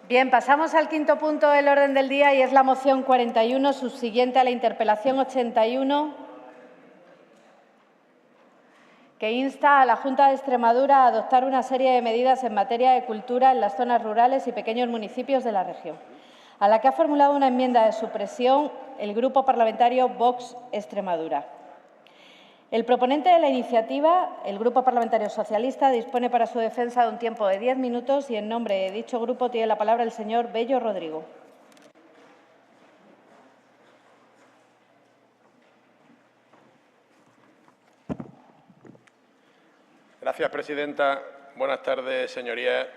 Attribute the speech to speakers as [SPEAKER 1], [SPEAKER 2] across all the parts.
[SPEAKER 1] Bien, pasamos al quinto punto del orden del día y es la moción 41, subsiguiente a la interpelación 81, que insta a la Junta de Extremadura a adoptar una serie de medidas en materia de cultura en las zonas rurales y pequeños municipios de la región, a la que ha formulado una enmienda de supresión el Grupo Parlamentario Vox Extremadura. El proponente de la iniciativa, el Grupo Parlamentario Socialista, dispone para su defensa de un tiempo de 10 minutos y, en nombre de dicho grupo, tiene la palabra el señor Bello Rodrigo.
[SPEAKER 2] Gracias, presidenta. Buenas tardes, señorías.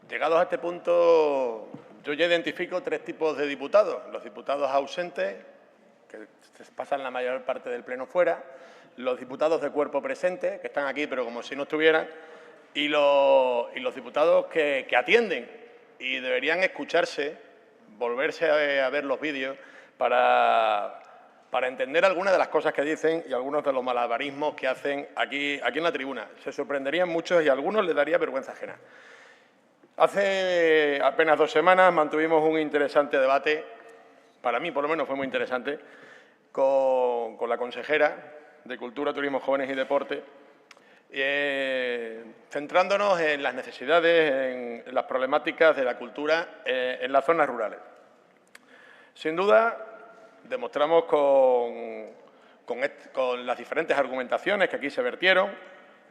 [SPEAKER 2] Llegados a este punto, yo ya identifico tres tipos de diputados. Los diputados ausentes, que se pasan la mayor parte del pleno fuera, los diputados de cuerpo presente, que están aquí pero como si no estuvieran, y los diputados que atienden y deberían escucharse, volverse a ver los vídeos para entender algunas de las cosas que dicen y algunos de los malabarismos que hacen aquí en la tribuna. Se sorprenderían muchos y a algunos les daría vergüenza ajena. Hace apenas 2 semanas mantuvimos un interesante debate, para mí por lo menos fue muy interesante, con la consejera de Cultura, Turismo, Jóvenes y Deporte, centrándonos en las necesidades, en las problemáticas de la cultura en las zonas rurales. Sin duda, demostramos con las diferentes argumentaciones que aquí se vertieron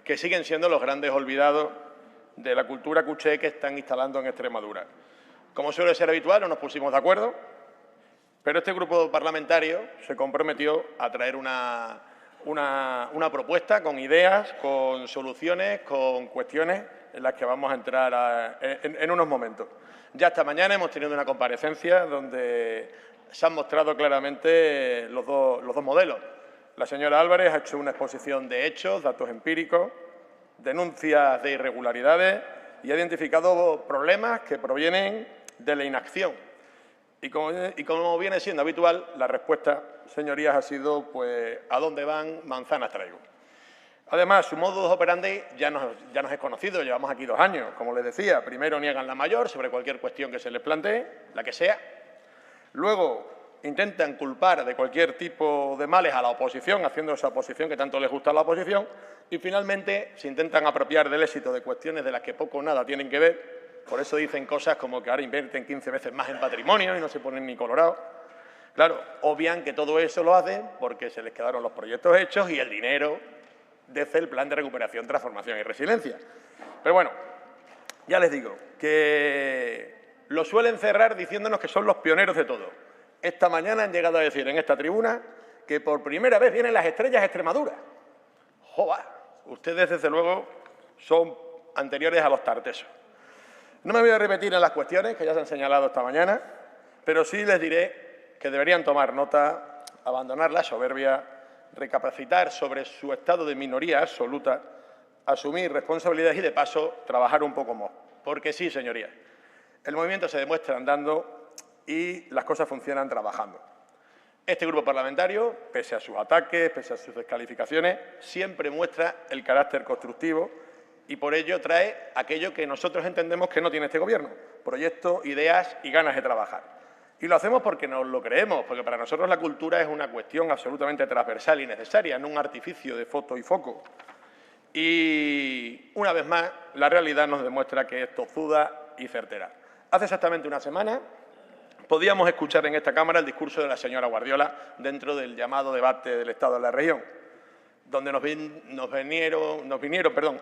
[SPEAKER 2] que siguen siendo los grandes olvidados de la cultura cuché que están instalando en Extremadura. Como suele ser habitual, no nos pusimos de acuerdo, pero este grupo parlamentario se comprometió a traer una propuesta con ideas, con soluciones, con cuestiones en las que vamos a entrar en unos momentos. Ya esta mañana hemos tenido una comparecencia donde se han mostrado claramente los dos modelos. La señora Álvarez ha hecho una exposición de hechos, datos empíricos, denuncias de irregularidades y ha identificado problemas que provienen de la inacción. Y como viene siendo habitual, la respuesta, señorías, ha sido, pues, ¿a dónde van? Manzanas traigo. Además, su modus operandi ya nos es conocido, llevamos aquí 2 años, como les decía. Primero niegan la mayor sobre cualquier cuestión que se les plantee, la que sea. Luego intentan culpar de cualquier tipo de males a la oposición, haciendo esa oposición que tanto les gusta a la oposición. Y finalmente se intentan apropiar del éxito de cuestiones de las que poco o nada tienen que ver. Por eso dicen cosas como que ahora invierten 15 veces más en patrimonio y no se ponen ni colorados. Claro, obvian que todo eso lo hacen porque se les quedaron los proyectos hechos y el dinero desde el Plan de Recuperación, Transformación y Resiliencia. Pero bueno, ya les digo que lo suelen cerrar diciéndonos que son los pioneros de todo. Esta mañana han llegado a decir en esta tribuna que por primera vez vienen las estrellas a Extremadura. ¡Joder! Ustedes, desde luego, son anteriores a los tartesos. No me voy a repetir en las cuestiones que ya se han señalado esta mañana, pero sí les diré que deberían tomar nota, abandonar la soberbia, recapacitar sobre su estado de minoría absoluta, asumir responsabilidades y, de paso, trabajar un poco más. Porque sí, señorías, el movimiento se demuestra andando y las cosas funcionan trabajando. Este grupo parlamentario, pese a sus ataques, pese a sus descalificaciones, siempre muestra el carácter constructivo y por ello trae aquello que nosotros entendemos que no tiene este Gobierno: proyectos, ideas y ganas de trabajar. Y lo hacemos porque nos lo creemos, porque para nosotros la cultura es una cuestión absolutamente transversal y necesaria, no un artificio de foto y foco. Y, una vez más, la realidad nos demuestra que es tozuda y certera. Hace exactamente una semana podíamos escuchar en esta Cámara el discurso de la señora Guardiola dentro del llamado debate del Estado de la región, donde nos vinieron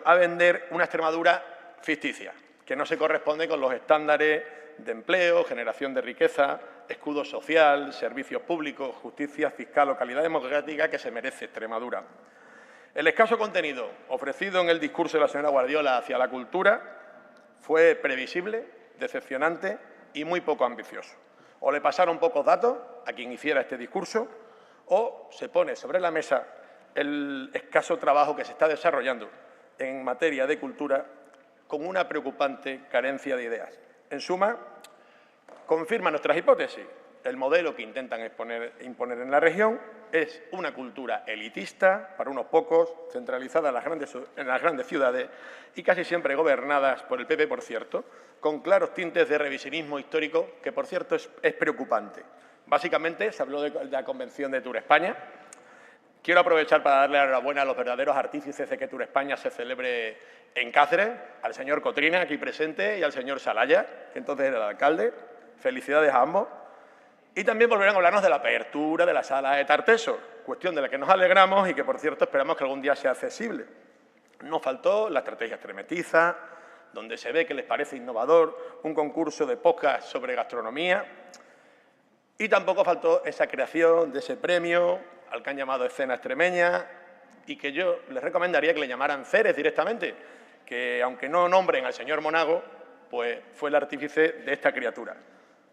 [SPEAKER 2] a vender una Extremadura ficticia, que no se corresponde con los estándares de empleo, generación de riqueza, escudo social, servicios públicos, justicia fiscal o calidad democrática que se merece Extremadura. El escaso contenido ofrecido en el discurso de la señora Guardiola hacia la cultura fue previsible, decepcionante y muy poco ambicioso. O le pasaron pocos datos a quien hiciera este discurso, o se pone sobre la mesa el escaso trabajo que se está desarrollando en materia de cultura con una preocupante carencia de ideas. En suma, confirma nuestras hipótesis. el modelo que intentan imponer en la región es una cultura elitista para unos pocos, centralizada en las grandes ciudades y casi siempre gobernadas por el PP, por cierto, con claros tintes de revisionismo histórico que, por cierto, es preocupante. Básicamente, se habló de la Convención de Tour España. Quiero aprovechar para darle la enhorabuena a los verdaderos artífices de que Tour España se celebre en Cáceres, al señor Cotrina, aquí presente, y al señor Salaya, que entonces era el alcalde. Felicidades a ambos. Y también volverán a hablarnos de la apertura de la sala de Tarteso, cuestión de la que nos alegramos y que, por cierto, esperamos que algún día sea accesible. Nos faltó la estrategia Extremetiza, donde se ve que les parece innovador un concurso de podcast sobre gastronomía. Y tampoco faltó esa creación de ese premio al que han llamado Escena Extremeña y que yo les recomendaría que le llamaran Ceres directamente, que aunque no nombren al señor Monago, pues fue el artífice de esta criatura.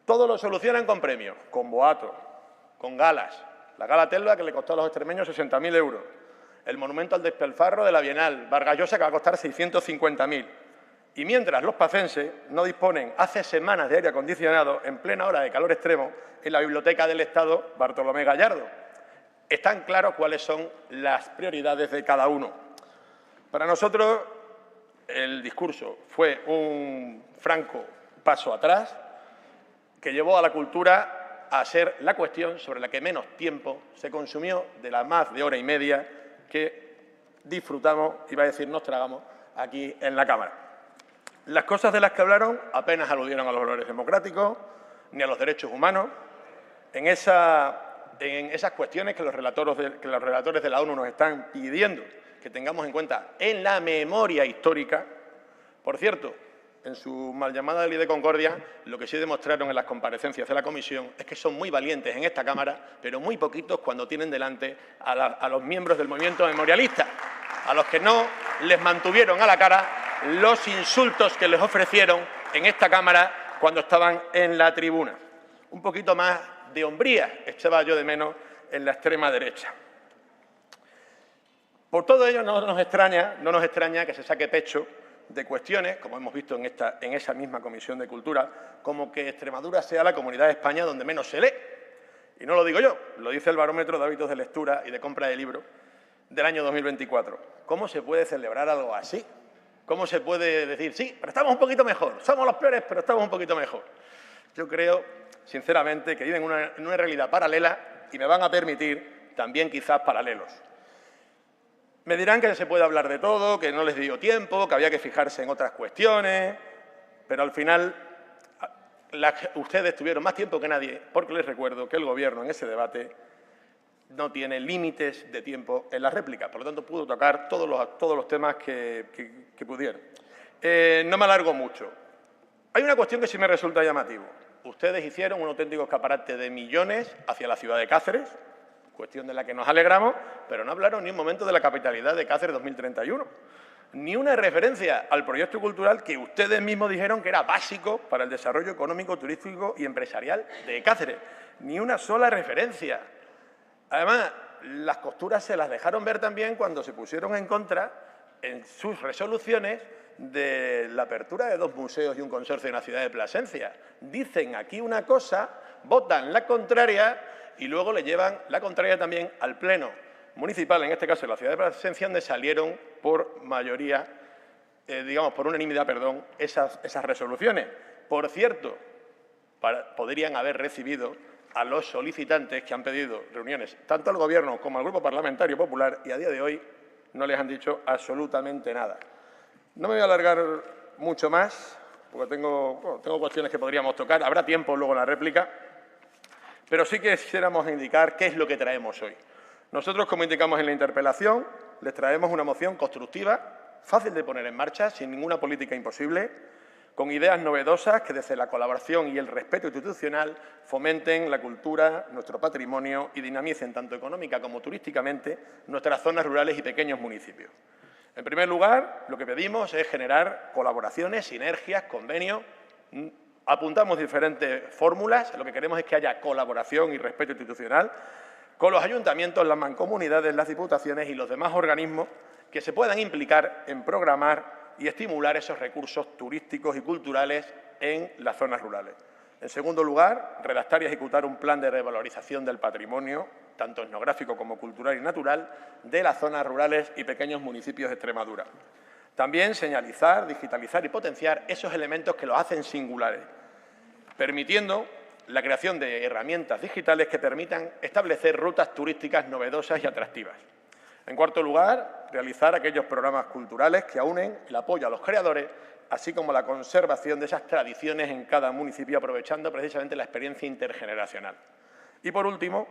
[SPEAKER 2] Todo lo solucionan con premios, con boatos, con galas. La gala Telva, que le costó a los extremeños 60.000 euros. El monumento al despilfarro de la Bienal, Vargas Llosa, que va a costar 650.000. Y mientras los pacenses no disponen hace semanas de aire acondicionado en plena hora de calor extremo en la Biblioteca del Estado Bartolomé Gallardo. Están claros cuáles son las prioridades de cada uno. Para nosotros, el discurso fue un franco paso atrás que llevó a la cultura a ser la cuestión sobre la que menos tiempo se consumió de la más de hora y media que disfrutamos, iba a decir nos tragamos, aquí en la Cámara. Las cosas de las que hablaron apenas aludieron a los valores democráticos ni a los derechos humanos. En esas cuestiones que los relatores de la ONU nos están pidiendo que tengamos en cuenta en la memoria histórica. Por cierto, en su mal llamada Ley de Concordia, lo que sí demostraron en las comparecencias de la comisión es que son muy valientes en esta Cámara, pero muy poquitos cuando tienen delante a los miembros del movimiento memorialista, a los que no les mantuvieron a la cara los insultos que les ofrecieron en esta Cámara cuando estaban en la tribuna. Un poquito más de hombría echaba yo de menos en la extrema derecha. Por todo ello no nos extraña que se saque pecho de cuestiones, como hemos visto en esa misma Comisión de Cultura, como que Extremadura sea la comunidad de España donde menos se lee. Y no lo digo yo, lo dice el Barómetro de Hábitos de Lectura y de Compra de Libros del año 2024. ¿Cómo se puede celebrar algo así? ¿Cómo se puede decir, sí, pero estamos un poquito mejor, somos los peores, pero estamos un poquito mejor? Yo creo, sinceramente, que viven en una realidad paralela y me van a permitir también quizás paralelos. Me dirán que se puede hablar de todo, que no les dio tiempo, que había que fijarse en otras cuestiones, pero al final ustedes tuvieron más tiempo que nadie, porque les recuerdo que el Gobierno en ese debate no tiene límites de tiempo en la réplica, por lo tanto pudo tocar todos los temas que pudieron. No me alargo mucho. Hay una cuestión que sí me resulta llamativo. Ustedes hicieron un auténtico escaparate de millones hacia la ciudad de Cáceres, cuestión de la que nos alegramos, pero no hablaron ni un momento de la capitalidad de Cáceres 2031. Ni una referencia al proyecto cultural que ustedes mismos dijeron que era básico para el desarrollo económico, turístico y empresarial de Cáceres. Ni una sola referencia. Además, las costuras se las dejaron ver también cuando se pusieron en contra en sus resoluciones de la apertura de 2 museos y un consorcio en la ciudad de Plasencia. Dicen aquí una cosa, votan la contraria y luego le llevan la contraria también al Pleno municipal, en este caso en la ciudad de Plasencia, donde salieron por mayoría, por unanimidad, esas resoluciones. Por cierto, podrían haber recibido a los solicitantes que han pedido reuniones, tanto al Gobierno como al Grupo Parlamentario Popular, y a día de hoy no les han dicho absolutamente nada. No me voy a alargar mucho más, porque tengo cuestiones que podríamos tocar. Habrá tiempo luego en la réplica, pero sí que quisiéramos indicar qué es lo que traemos hoy. Nosotros, como indicamos en la interpelación, les traemos una moción constructiva, fácil de poner en marcha, sin ninguna política imposible, con ideas novedosas que desde la colaboración y el respeto institucional fomenten la cultura, nuestro patrimonio y dinamicen tanto económica como turísticamente nuestras zonas rurales y pequeños municipios. En primer lugar, lo que pedimos es generar colaboraciones, sinergias, convenios. Apuntamos diferentes fórmulas. Lo que queremos es que haya colaboración y respeto institucional con los ayuntamientos, las mancomunidades, las diputaciones y los demás organismos que se puedan implicar en programar y estimular esos recursos turísticos y culturales en las zonas rurales. En segundo lugar, redactar y ejecutar un plan de revalorización del patrimonio, tanto etnográfico como cultural y natural, de las zonas rurales y pequeños municipios de Extremadura. También señalizar, digitalizar y potenciar esos elementos que los hacen singulares, permitiendo la creación de herramientas digitales que permitan establecer rutas turísticas novedosas y atractivas. En cuarto lugar, realizar aquellos programas culturales que aunen el apoyo a los creadores, así como la conservación de esas tradiciones en cada municipio, aprovechando precisamente la experiencia intergeneracional. Y, por último,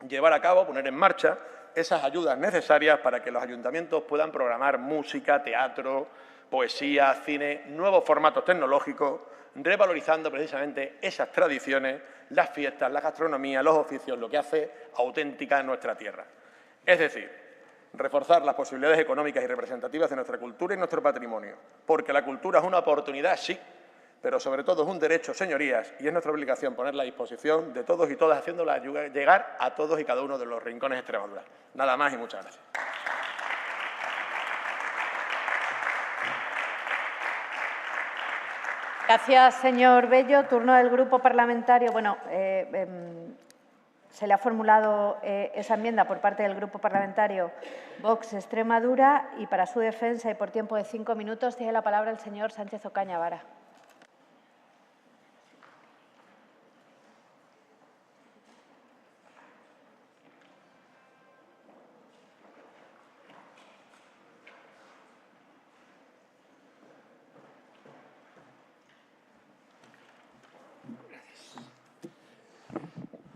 [SPEAKER 2] llevar a cabo, poner en marcha esas ayudas necesarias para que los ayuntamientos puedan programar música, teatro, poesía, cine, nuevos formatos tecnológicos, revalorizando precisamente esas tradiciones, las fiestas, la gastronomía, los oficios, lo que hace auténtica nuestra tierra. Es decir, reforzar las posibilidades económicas y representativas de nuestra cultura y nuestro patrimonio, porque la cultura es una oportunidad, sí, pero sobre todo es un derecho, señorías, y es nuestra obligación ponerla a disposición de todos y todas, haciéndola llegar a todos y cada uno de los rincones de Extremadura. Nada más y muchas gracias.
[SPEAKER 1] Gracias, señor Bello. Turno del Grupo Parlamentario. Bueno, se le ha formulado esa enmienda por parte del Grupo Parlamentario Vox Extremadura y para su defensa y por tiempo de 5 minutos tiene la palabra el señor Sánchez Ocaña Vara.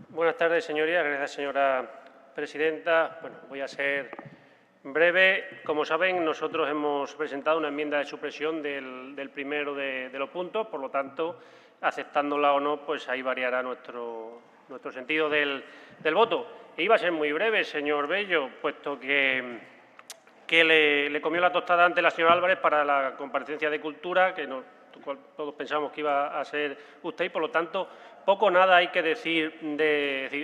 [SPEAKER 3] Buenas tardes, señorías. Gracias, señora presidenta. Bueno, voy a ser breve. Como saben, nosotros hemos presentado una enmienda de supresión del primero de los puntos, por lo tanto, aceptándola o no, pues ahí variará nuestro sentido del voto. E iba a ser muy breve, señor Bello, puesto que le comió la tostada ante la señora Álvarez para la comparecencia de Cultura, que todos pensamos que iba a ser usted, y por lo tanto, poco o nada hay que decir,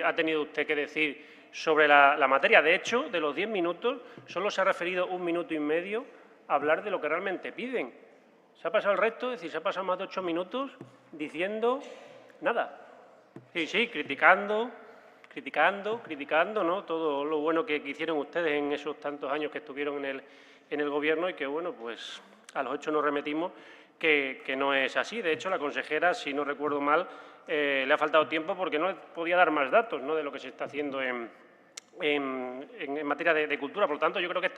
[SPEAKER 3] ha tenido usted que decir sobre la materia. De hecho, de los 10 minutos, solo se ha referido 1 minuto y medio a hablar de lo que realmente piden. Se ha pasado el resto, es decir, se ha pasado más de 8 minutos diciendo nada. Sí, criticando, ¿no? Todo lo bueno que hicieron ustedes en esos tantos años que estuvieron en el Gobierno y que, bueno, pues a los hechos nos remitimos que no es así. De hecho, la consejera, si no recuerdo mal, le ha faltado tiempo porque no podía dar más datos, ¿no?, de lo que se está haciendo en materia de cultura. Por lo tanto, yo creo que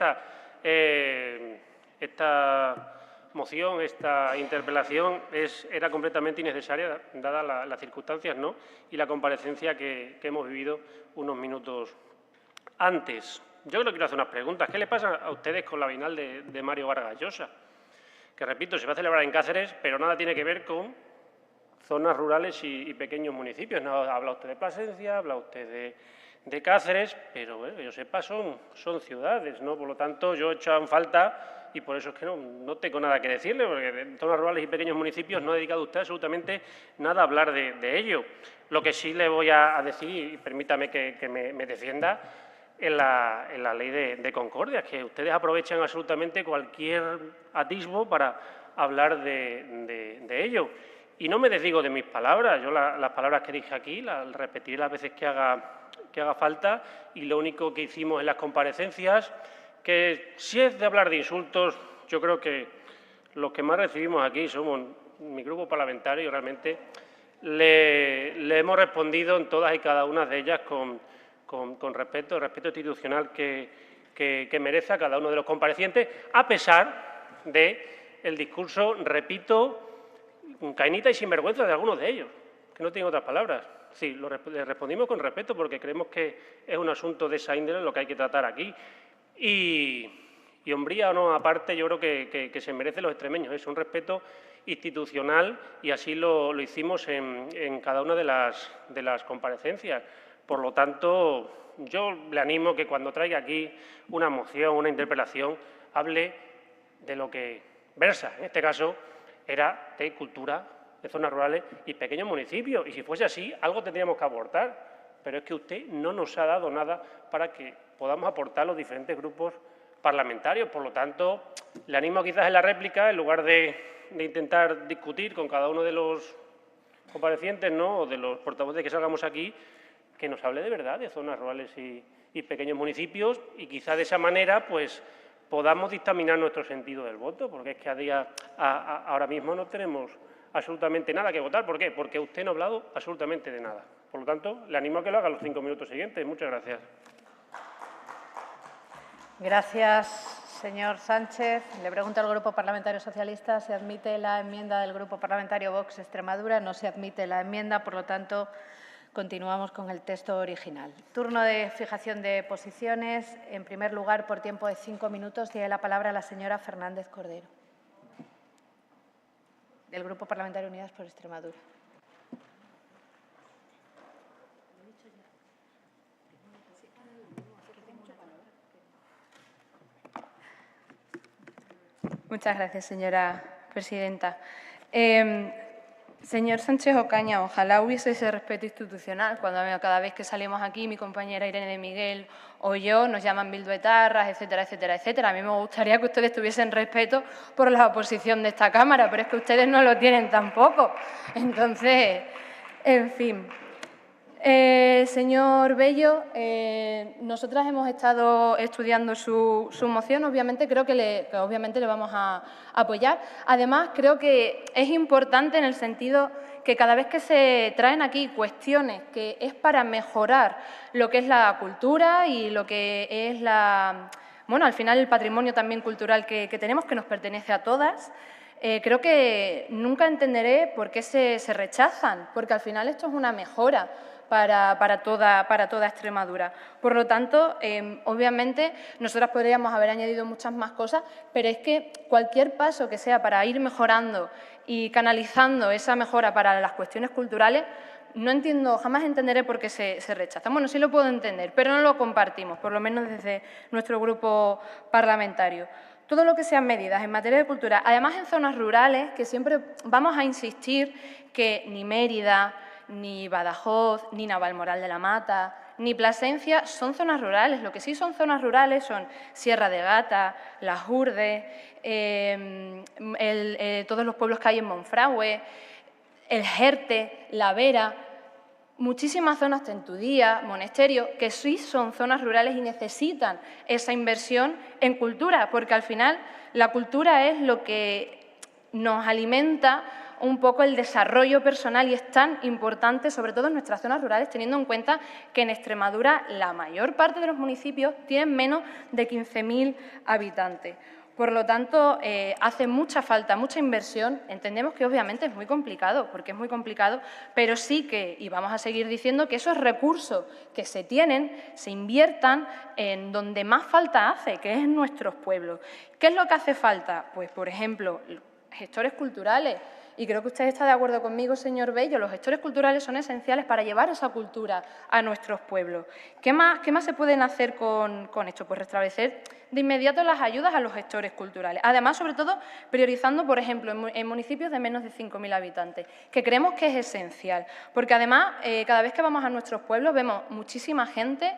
[SPEAKER 3] esta moción, esta interpelación era completamente innecesaria, dadas las circunstancias, ¿no?, y la comparecencia que hemos vivido unos minutos antes. Yo creo que quiero hacer unas preguntas. ¿Qué le pasa a ustedes con la Bienal de Mario Vargas Llosa? Que, repito, se va a celebrar en Cáceres, pero nada tiene que ver con zonas rurales y pequeños municipios. No, habla usted de Plasencia, habla usted de Cáceres, pero bueno, que yo sepa, son ciudades, ¿no? Por lo tanto, yo he hecho en falta, y por eso es que no tengo nada que decirle, porque de zonas rurales y pequeños municipios no ha dedicado usted absolutamente nada a hablar de ello. Lo que sí le voy a decir, y permítame que me defienda, en la ley de Concordia, que ustedes aprovechan absolutamente cualquier atisbo para hablar de ello. Y no me desdigo de mis palabras. Yo las palabras que dije aquí las repetiré las veces que haga falta, y lo único que hicimos en las comparecencias, que si es de hablar de insultos, yo creo que los que más recibimos aquí somos mi grupo parlamentario, y realmente le hemos respondido en todas y cada una de ellas con respeto institucional que merece a cada uno de los comparecientes, a pesar del discurso, repito, cainita y sinvergüenza de algunos de ellos, que no tienen otras palabras. Sí, le respondimos con respeto porque creemos que es un asunto de esa índole lo que hay que tratar aquí. Y hombría o no aparte, yo creo que se merecen los extremeños. Es un respeto institucional y así lo hicimos en cada una de las comparecencias. Por lo tanto, yo le animo que cuando traiga aquí una moción, una interpelación, hable de lo que versa. En este caso, era de cultura, de zonas rurales y pequeños municipios. Y si fuese así, algo tendríamos que aportar. Pero es que usted no nos ha dado nada para que podamos aportar los diferentes grupos parlamentarios. Por lo tanto, le animo quizás en la réplica, en lugar de intentar discutir con cada uno de los comparecientes, ¿no?, o de los portavoces que salgamos aquí, que nos hable de verdad de zonas rurales y pequeños municipios, y quizá de esa manera pues podamos dictaminar nuestro sentido del voto, porque es que ahora mismo no tenemos absolutamente nada que votar. ¿Por qué? Porque usted no ha hablado absolutamente de nada. Por lo tanto, le animo a que lo haga los 5 minutos siguientes. Muchas gracias.
[SPEAKER 1] Gracias, señor Sánchez. Le pregunto al Grupo Parlamentario Socialista si admite la enmienda del Grupo Parlamentario Vox Extremadura. No se admite la enmienda, por lo tanto, continuamos con el texto original. Turno de fijación de posiciones. En primer lugar, por tiempo de 5 minutos, tiene la palabra la señora Fernández Cordero, del Grupo Parlamentario Unidas por Extremadura.
[SPEAKER 4] Muchas gracias, señora presidenta. Señor Sánchez Ocaña, ojalá hubiese ese respeto institucional cuando cada vez que salimos aquí, mi compañera Irene de Miguel o yo nos llaman bilduetarras, etcétera, etcétera, etcétera. A mí me gustaría que ustedes tuviesen respeto por la oposición de esta Cámara, pero es que ustedes no lo tienen tampoco. Entonces, en fin. Señor Bello, nosotras hemos estado estudiando su moción. Obviamente creo que obviamente le vamos a apoyar. Además, creo que es importante en el sentido que cada vez que se traen aquí cuestiones que es para mejorar lo que es la cultura y lo que es bueno, al final el patrimonio también cultural que tenemos, que nos pertenece a todas, creo que nunca entenderé por qué se rechazan, porque al final esto es una mejora para toda Extremadura. Por lo tanto, obviamente, nosotras podríamos haber añadido muchas más cosas, pero es que cualquier paso que sea para ir mejorando y canalizando esa mejora para las cuestiones culturales, no entiendo, jamás entenderé por qué se rechaza. Bueno, sí lo puedo entender, pero no lo compartimos, por lo menos desde nuestro grupo parlamentario. Todo lo que sean medidas en materia de cultura, además en zonas rurales, que siempre vamos a insistir que ni Mérida, ni Badajoz, ni Navalmoral de la Mata, ni Plasencia son zonas rurales. Lo que sí son zonas rurales son Sierra de Gata, Las Hurdes, todos los pueblos que hay en Monfragüe, el Jerte, La Vera, muchísimas zonas, Tentudía, Monesterio, que sí son zonas rurales y necesitan esa inversión en cultura, porque al final la cultura es lo que nos alimenta un poco el desarrollo personal y es tan importante, sobre todo en nuestras zonas rurales, teniendo en cuenta que en Extremadura la mayor parte de los municipios tienen menos de 15.000 habitantes. Por lo tanto, hace mucha falta, mucha inversión. Entendemos que obviamente es muy complicado, porque es muy complicado, pero sí que, y vamos a seguir diciendo, que esos recursos que se tienen se inviertan en donde más falta hace, que es en nuestros pueblos. ¿Qué es lo que hace falta? Pues, por ejemplo, gestores culturales. Y creo que usted está de acuerdo conmigo, señor Bello, los gestores culturales son esenciales para llevar esa cultura a nuestros pueblos. ¿Qué más se pueden hacer con esto? Pues restablecer de inmediato las ayudas a los gestores culturales. Además, sobre todo, priorizando, por ejemplo, en municipios de menos de 5.000 habitantes, que creemos que es esencial. Porque además, cada vez que vamos a nuestros pueblos, vemos muchísima gente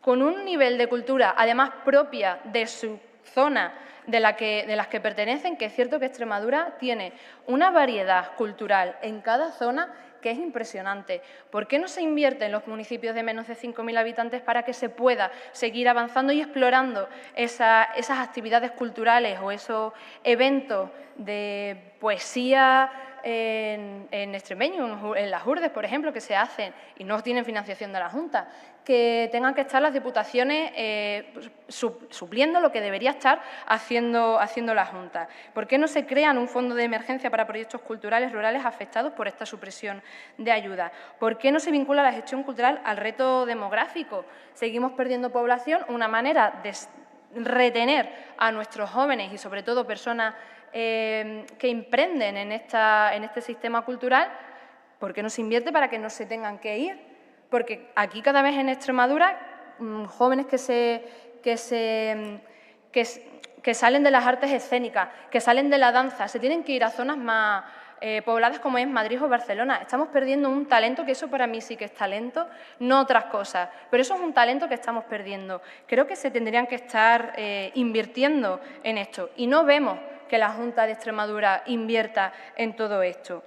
[SPEAKER 4] con un nivel de cultura, además propia de su zona, de las que pertenecen, que es cierto que Extremadura tiene una variedad cultural en cada zona que es impresionante. ¿Por qué no se invierte en los municipios de menos de 5.000 habitantes para que se pueda seguir avanzando y explorando esas actividades culturales o esos eventos de poesía en extremeño, en las Hurdes, por ejemplo, que se hacen y no tienen financiación de la Junta, que tengan que estar las diputaciones supliendo lo que debería estar haciendo la Junta? ¿Por qué no se crean un fondo de emergencia para proyectos culturales rurales afectados por esta supresión de ayudas? ¿Por qué no se vincula la gestión cultural al reto demográfico? Seguimos perdiendo población, una manera de retener a nuestros jóvenes y sobre todo personas que emprenden en este sistema cultural. ¿Por qué no se invierte para que no se tengan que ir? Porque aquí cada vez en Extremadura, jóvenes que salen de las artes escénicas, que salen de la danza, se tienen que ir a zonas más pobladas como es Madrid o Barcelona. Estamos perdiendo un talento, que eso para mí sí que es talento, no otras cosas, pero eso es un talento que estamos perdiendo. Creo que se tendrían que estar invirtiendo en esto y no vemos que la Junta de Extremadura invierta en todo esto.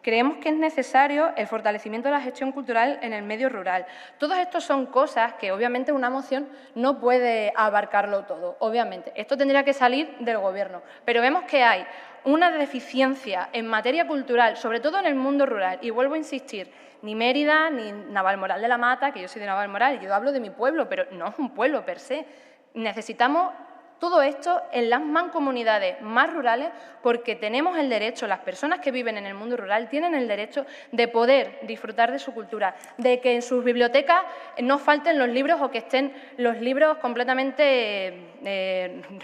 [SPEAKER 4] Creemos que es necesario el fortalecimiento de la gestión cultural en el medio rural. Todos estos son cosas que, obviamente, una moción no puede abarcarlo todo, obviamente. Esto tendría que salir del Gobierno, pero vemos que hay una deficiencia en materia cultural, sobre todo en el mundo rural, y vuelvo a insistir, ni Mérida ni Navalmoral de la Mata, que yo soy de Navalmoral y yo hablo de mi pueblo, pero no es un pueblo per se. Necesitamos todo esto en las mancomunidades más rurales porque tenemos el derecho, las personas que viven en el mundo rural tienen el derecho de poder disfrutar de su cultura, de que en sus bibliotecas no falten los libros o que estén los libros completamente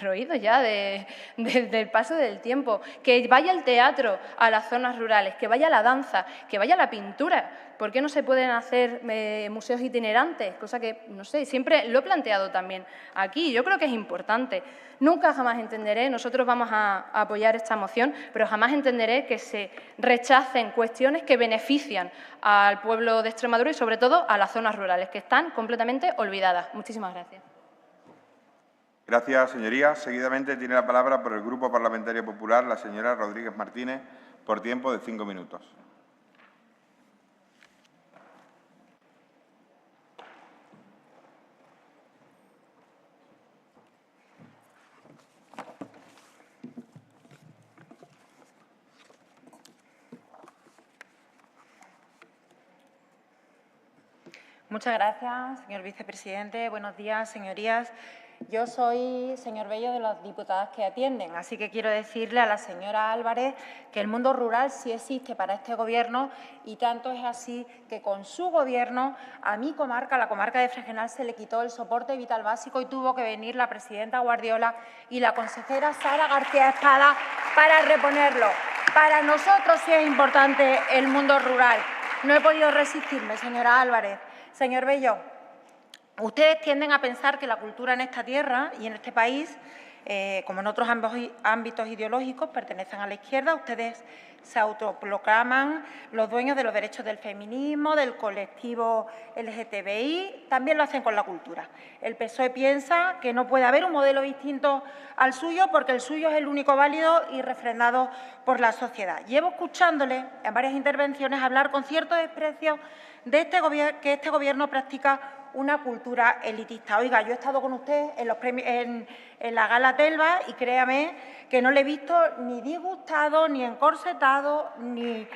[SPEAKER 4] roídos ya del paso del tiempo, que vaya el teatro a las zonas rurales, que vaya la danza, que vaya la pintura. ¿Por qué no se pueden hacer museos itinerantes? Cosa que, no sé, siempre lo he planteado también aquí. Yo creo que es importante. Nunca jamás entenderé, nosotros vamos a apoyar esta moción, pero jamás entenderé que se rechacen cuestiones que benefician al pueblo de Extremadura y, sobre todo, a las zonas rurales, que están completamente olvidadas. Muchísimas gracias.
[SPEAKER 5] Gracias, señorías. Seguidamente tiene la palabra por el Grupo Parlamentario Popular la señora Rodríguez Martínez, por tiempo de 5 minutos.
[SPEAKER 6] Muchas gracias, señor vicepresidente. Buenos días, señorías. Yo soy, señor Bello, de las diputadas que atienden, así que quiero decirle a la señora Álvarez que el mundo rural sí existe para este Gobierno y tanto es así que con su Gobierno a mi comarca, la comarca de Fregenal, se le quitó el soporte vital básico y tuvo que venir la presidenta Guardiola y la consejera Sara García Espada para reponerlo. Para nosotros sí es importante el mundo rural. No he podido resistirme, señora Álvarez. Señor Bello, ustedes tienden a pensar que la cultura en esta tierra y en este país, como en otros ámbitos ideológicos, pertenecen a la izquierda. Ustedes se autoproclaman los dueños de los derechos del feminismo, del colectivo LGTBI, también lo hacen con la cultura. El PSOE piensa que no puede haber un modelo distinto al suyo porque el suyo es el único válido y refrendado por la sociedad. Llevo escuchándole en varias intervenciones hablar con cierto desprecio de que este Gobierno practica una cultura elitista. Oiga, yo he estado con usted en la Gala Telva y créame que no le he visto ni disgustado, ni encorsetado, ni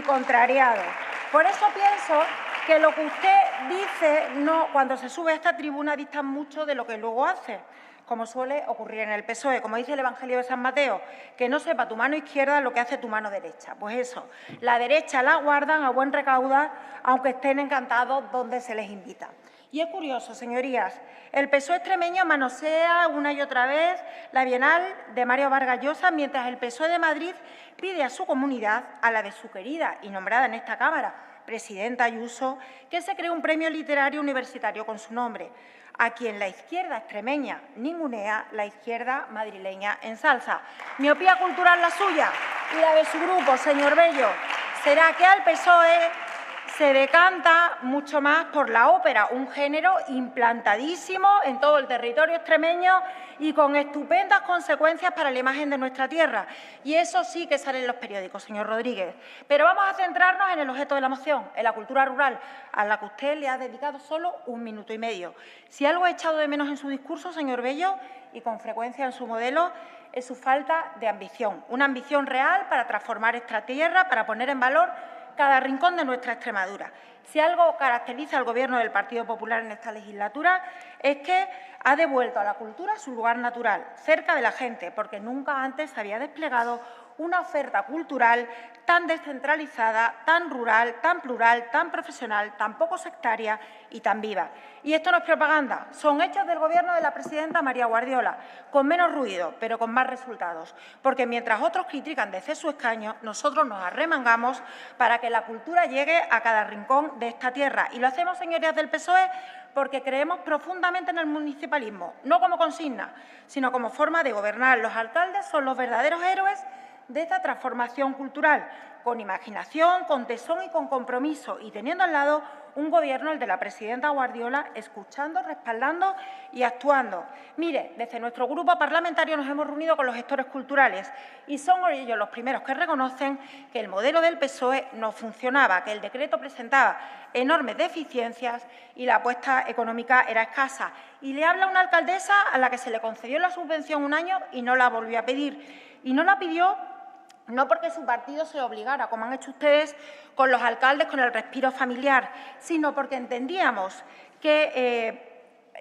[SPEAKER 6] contrariado. Por eso pienso que lo que usted dice cuando se sube a esta tribuna dista mucho de lo que luego hace, como suele ocurrir en el PSOE. Como dice el Evangelio de San Mateo, que no sepa tu mano izquierda lo que hace tu mano derecha. Pues eso, la derecha la guardan a buen recaudar, aunque estén encantados donde se les invita. Y es curioso, señorías, el PSOE extremeño manosea una y otra vez la Bienal de Mario Vargas Llosa, mientras el PSOE de Madrid pide a su comunidad, a la de su querida y nombrada en esta Cámara, presidenta Ayuso, que se cree un premio literario universitario con su nombre, a quien la izquierda extremeña ningunea, la izquierda madrileña ensalza. Miopía cultural la suya y la de su grupo, señor Bello. Será que al PSOE se decanta mucho más por la ópera, un género implantadísimo en todo el territorio extremeño y con estupendas consecuencias para la imagen de nuestra tierra. Y eso sí que sale en los periódicos, señor Rodríguez. Pero vamos a centrarnos en el objeto de la moción, en la cultura rural, a la que usted le ha dedicado solo 1 minuto y medio. Si algo he echado de menos en su discurso, señor Bello, y con frecuencia en su modelo, es su falta de ambición. Una ambición real para transformar esta tierra, para poner en valor cada rincón de nuestra Extremadura. Si algo caracteriza al Gobierno del Partido Popular en esta legislatura es que ha devuelto a la cultura su lugar natural, cerca de la gente, porque nunca antes se había desplegado una oferta cultural tan descentralizada, tan rural, tan plural, tan profesional, tan poco sectaria y tan viva. Y esto no es propaganda, son hechos del Gobierno de la presidenta María Guardiola, con menos ruido, pero con más resultados. Porque mientras otros critican desde su escaño, nosotros nos arremangamos para que la cultura llegue a cada rincón de esta tierra. Y lo hacemos, señorías del PSOE, porque creemos profundamente en el municipalismo, no como consigna, sino como forma de gobernar. Los alcaldes son los verdaderos héroes de esta transformación cultural, con imaginación, con tesón y con compromiso, y teniendo al lado un Gobierno, el de la presidenta Guardiola, escuchando, respaldando y actuando. Mire, desde nuestro grupo parlamentario nos hemos reunido con los gestores culturales y son ellos los primeros que reconocen que el modelo del PSOE no funcionaba, que el decreto presentaba enormes deficiencias y la apuesta económica era escasa. Y le habla una alcaldesa a la que se le concedió la subvención un año y no la volvió a pedir. Y no la pidió no porque su partido se obligara, como han hecho ustedes con los alcaldes, con el respiro familiar, sino porque entendíamos que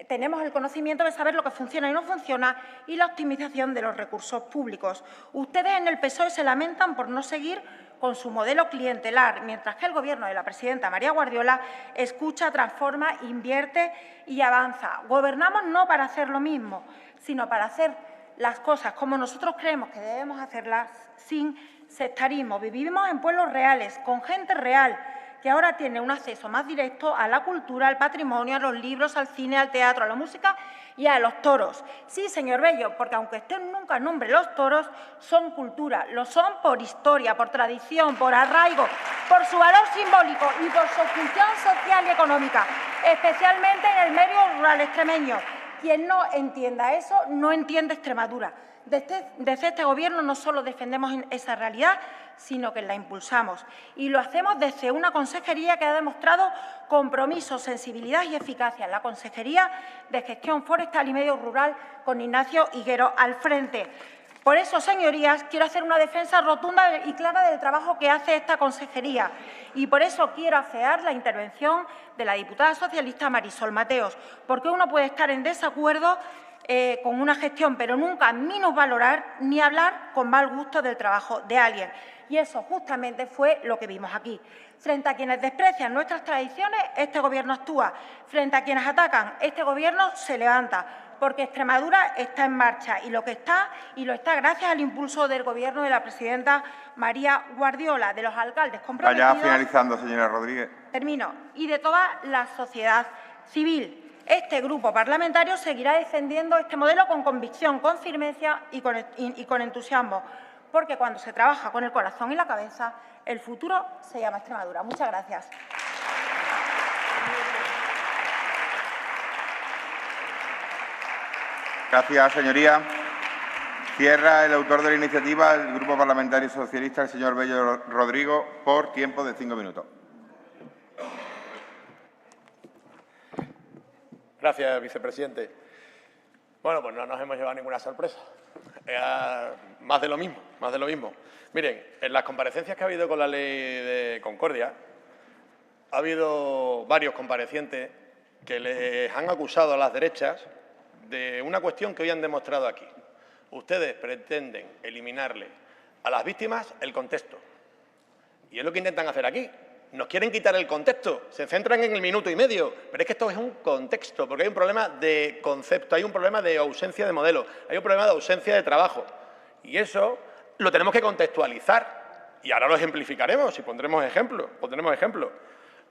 [SPEAKER 6] tenemos el conocimiento de saber lo que funciona y no funciona y la optimización de los recursos públicos. Ustedes en el PSOE se lamentan por no seguir con su modelo clientelar, mientras que el Gobierno de la presidenta María Guardiola escucha, transforma, invierte y avanza. Gobernamos no para hacer lo mismo, sino para hacer las cosas como nosotros creemos que debemos hacerlas, sin sectarismo. Vivimos en pueblos reales, con gente real, que ahora tiene un acceso más directo a la cultura, al patrimonio, a los libros, al cine, al teatro, a la música y a los toros. Sí, señor Bello, porque aunque usted nunca nombre los toros, son cultura, lo son por historia, por tradición, por arraigo, por su valor simbólico y por su función social y económica, especialmente en el medio rural extremeño. Quien no entienda eso, no entiende Extremadura. Desde este Gobierno no solo defendemos esa realidad, sino que la impulsamos. Y lo hacemos desde una consejería que ha demostrado compromiso, sensibilidad y eficacia, la Consejería de Gestión Forestal y Medio Rural, con Ignacio Higuero al frente. Por eso, señorías, quiero hacer una defensa rotunda y clara del trabajo que hace esta consejería y por eso quiero afear la intervención de la diputada socialista Marisol Mateos, porque uno puede estar en desacuerdo con una gestión, pero nunca minusvalorar ni hablar con mal gusto del trabajo de alguien. Y eso justamente fue lo que vimos aquí. Frente a quienes desprecian nuestras tradiciones, este Gobierno actúa. Frente a quienes atacan, este Gobierno se levanta, porque Extremadura está en marcha y lo está gracias al impulso del Gobierno de la presidenta María Guardiola, de los alcaldes comprometidos.
[SPEAKER 5] Vaya finalizando, señora Rodríguez.
[SPEAKER 6] Termino. Y de toda la sociedad civil. Este grupo parlamentario seguirá defendiendo este modelo con convicción, con firmeza y con entusiasmo, porque cuando se trabaja con el corazón y la cabeza, el futuro se llama Extremadura. Muchas gracias.
[SPEAKER 5] Gracias, señoría. Cierra el autor de la iniciativa, el Grupo Parlamentario Socialista, el señor Bello Rodrigo, por tiempo de 5 minutos.
[SPEAKER 2] Gracias, vicepresidente. Bueno, pues no nos hemos llevado ninguna sorpresa. Más de lo mismo, más de lo mismo. Miren, en las comparecencias que ha habido con la ley de Concordia, ha habido varios comparecientes que les han acusado a las derechas de una cuestión que hoy han demostrado aquí. Ustedes pretenden eliminarle a las víctimas el contexto. Y es lo que intentan hacer aquí. Nos quieren quitar el contexto, se centran en el minuto y medio, pero es que esto es un contexto, porque hay un problema de concepto, hay un problema de ausencia de modelo, hay un problema de ausencia de trabajo. Y eso lo tenemos que contextualizar. Y ahora lo ejemplificaremos y pondremos ejemplos.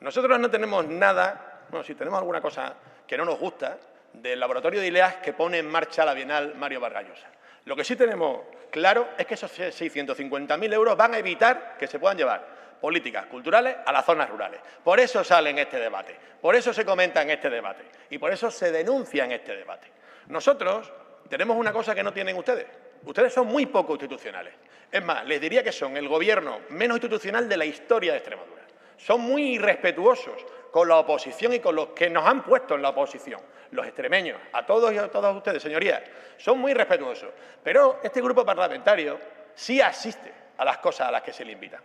[SPEAKER 2] Nosotros no tenemos nada, bueno, si tenemos alguna cosa que no nos gusta, del laboratorio de ideas que pone en marcha la Bienal Mario Vargas Llosa. Lo que sí tenemos claro es que esos 650.000 euros van a evitar que se puedan llevar políticas culturales a las zonas rurales. Por eso sale en este debate, por eso se comenta en este debate y por eso se denuncia en este debate. Nosotros tenemos una cosa que no tienen ustedes. Ustedes son muy poco institucionales. Es más, les diría que son el Gobierno menos institucional de la historia de Extremadura. Son muy irrespetuosos con la oposición y con los que nos han puesto en la oposición. Los extremeños, a todos y a todas ustedes, señorías, son muy respetuosos. Pero este grupo parlamentario sí asiste a las cosas a las que se le invitan.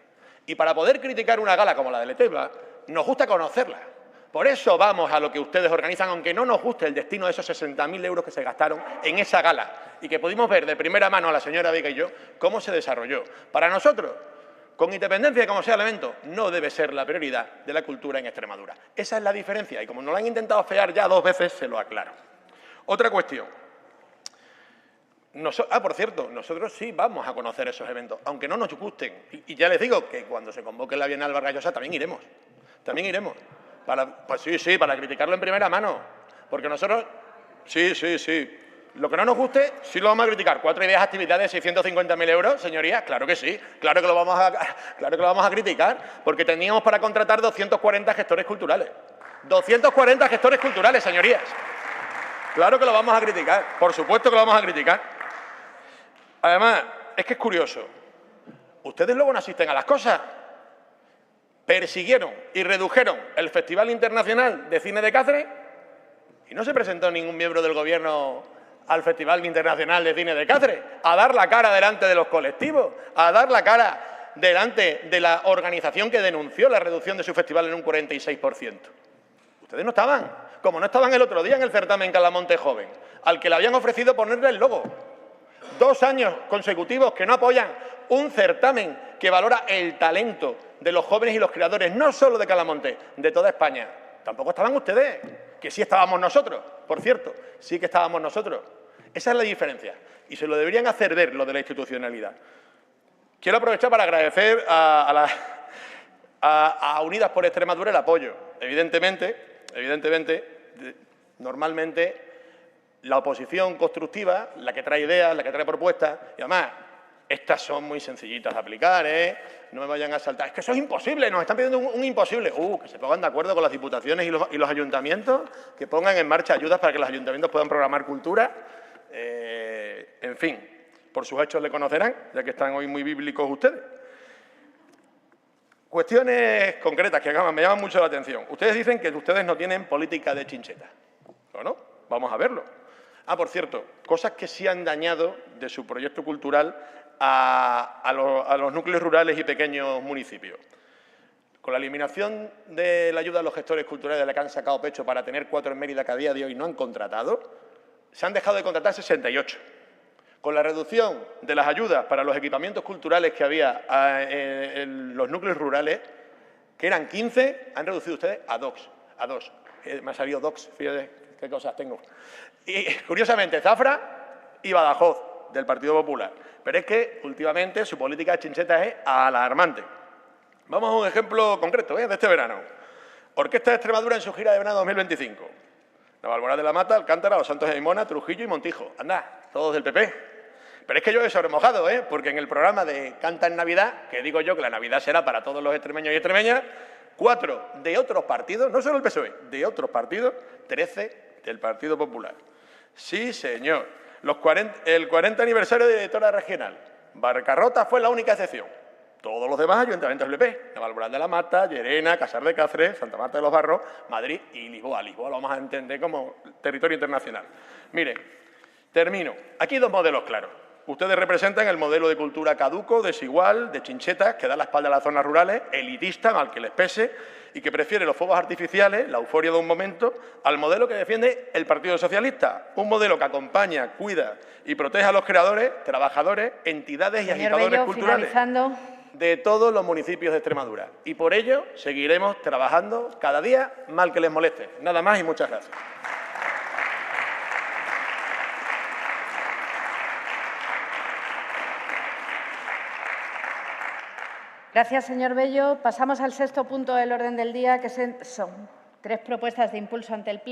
[SPEAKER 2] Y para poder criticar una gala como la de Leteba, nos gusta conocerla. Por eso vamos a lo que ustedes organizan, aunque no nos guste el destino de esos 60.000 euros que se gastaron en esa gala y que pudimos ver de primera mano a la señora Vega y yo cómo se desarrolló. Para nosotros, con independencia de cómo sea el evento, no debe ser la prioridad de la cultura en Extremadura. Esa es la diferencia y como nos lo han intentado fear ya 2 veces, se lo aclaro. Otra cuestión. Por cierto, nosotros sí vamos a conocer esos eventos, aunque no nos gusten. Y ya les digo que cuando se convoque la Bienal Vargas Llosa también iremos. También iremos. Pues sí, para criticarlo en primera mano. Porque nosotros... Sí. Lo que no nos guste, sí lo vamos a criticar. 4 ideas, actividades, 650.000 euros, señorías, claro que sí, claro que lo vamos a criticar, porque teníamos para contratar 240 gestores culturales. 240 gestores culturales, señorías. Claro que lo vamos a criticar, por supuesto que lo vamos a criticar. Además, es que es curioso. Ustedes luego no asisten a las cosas. Persiguieron y redujeron el Festival Internacional de Cine de Cáceres y no se presentó ningún miembro del Gobierno al Festival Internacional de Cine de Cáceres a dar la cara delante de los colectivos, a dar la cara delante de la organización que denunció la reducción de su festival en un 46%. Ustedes no estaban, como no estaban el otro día en el certamen Calamonte Joven, al que le habían ofrecido ponerle el logo. 2 años consecutivos que no apoyan un certamen que valora el talento de los jóvenes y los creadores, no solo de Calamonte, de toda España. Tampoco estaban ustedes, que sí estábamos nosotros, por cierto, sí que estábamos nosotros. Esa es la diferencia y se lo deberían hacer ver, lo de la institucionalidad. Quiero aprovechar para agradecer a Unidas por Extremadura el apoyo. Evidentemente, normalmente la oposición constructiva, la que trae ideas, la que trae propuestas, y además estas son muy sencillitas de aplicar, no me vayan a saltar. Es que eso es imposible, nos están pidiendo un imposible. Que se pongan de acuerdo con las diputaciones y los ayuntamientos, que pongan en marcha ayudas para que los ayuntamientos puedan programar cultura. En fin, por sus hechos le conocerán, ya que están hoy muy bíblicos ustedes. Cuestiones concretas que me llaman mucho la atención. Ustedes dicen que ustedes no tienen política de chincheta. Bueno, vamos a verlo. Por cierto, cosas que sí han dañado de su proyecto cultural a los núcleos rurales y pequeños municipios. Con la eliminación de la ayuda a los gestores culturales de la que han sacado pecho para tener 4 en Mérida que a día de hoy no han contratado, se han dejado de contratar 68. Con la reducción de las ayudas para los equipamientos culturales que había en los núcleos rurales, que eran 15, han reducido ustedes a 2. Me ha salido 2, fíjate qué cosas tengo. Y, curiosamente, Zafra y Badajoz, del Partido Popular. Pero es que, últimamente, su política de chincheta es alarmante. Vamos a un ejemplo concreto de este verano. Orquesta de Extremadura en su gira de verano 2025. Navalmoral de la Mata, Alcántara, Los Santos de Aymona, Trujillo y Montijo. Anda, todos del PP. Pero es que yo he sobremojado, porque en el programa de Canta en Navidad, que digo yo que la Navidad será para todos los extremeños y extremeñas, 4 de otros partidos, no solo el PSOE, de otros partidos, 13 del Partido Popular. Sí, señor. El 40 aniversario de directora regional. Barcarrota fue la única excepción. Todos los demás ayuntamientos del PP. Navalmoral de la Mata, Llerena, Casar de Cáceres, Santa Marta de los Barros, Madrid y Lisboa. Lisboa lo vamos a entender como territorio internacional. Mire, termino. Aquí hay 2 modelos claros. Ustedes representan el modelo de cultura caduco, desigual, de chinchetas, que da la espalda a las zonas rurales, elitista, mal que les pese, y que prefiere los fuegos artificiales, la euforia de un momento, al modelo que defiende el Partido Socialista. Un modelo que acompaña, cuida y protege a los creadores, trabajadores, entidades y agitadores culturales de todos los municipios de Extremadura. Y por ello seguiremos trabajando cada día, mal que les moleste. Nada más y muchas gracias.
[SPEAKER 1] Gracias, señor Bello. Pasamos al 6º punto del orden del día, que son 3 propuestas de impulso ante el Pleno.